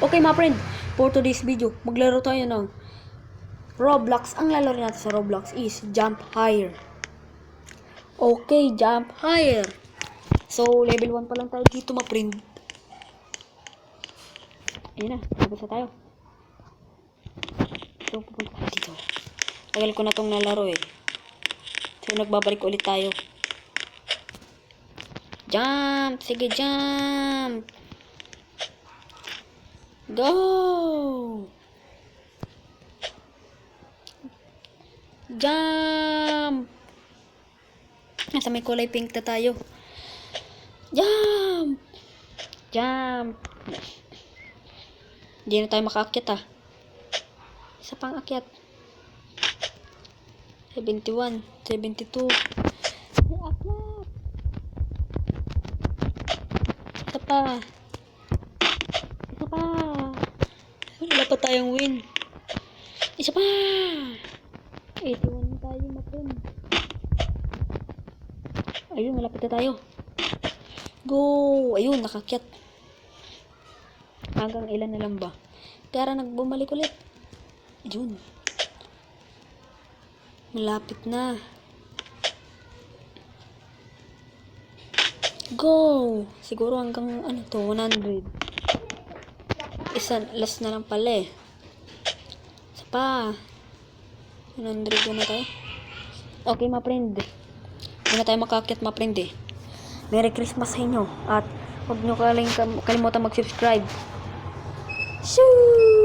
Okay mga friend, for today's video, maglaro tayo ng Roblox. Ang lalaro natin sa Roblox is Jump Higher. Okay, Jump Higher. So, level 1 pa lang tayo dito mga friend. Ayun na, tapos na tayo. So, pupunta tayo dito. Tagal ko na tong nalaro eh. So, nagbabalik ulit tayo. Jump! Sige, jump! Go! Jump! Nasa may kulay pink na tayo. Jump! Jump! Hindi na tayo makaakyat ah. Isa pang akyat. 71, 72. May akyat. Isa pa. Isa pa. Wala pa tayong win. Isa pa. 81 na tayo na friend. Ayun, malapit na tayo. Go! Ayun, nakakyat. Hanggang ilan na lang ba? Kaya nagbumalik ulit. Ayun. Malapit na. Go! Siguro hanggang ano to, 100. Isa, last na lang pala eh. Isa pa. 100 na tayo. Okay, mga friend. Hindi na tayo makaakyat, mga friend eh. Merry Christmas sa inyo. At huwag nyo kalimutan mag-subscribe. Shoo!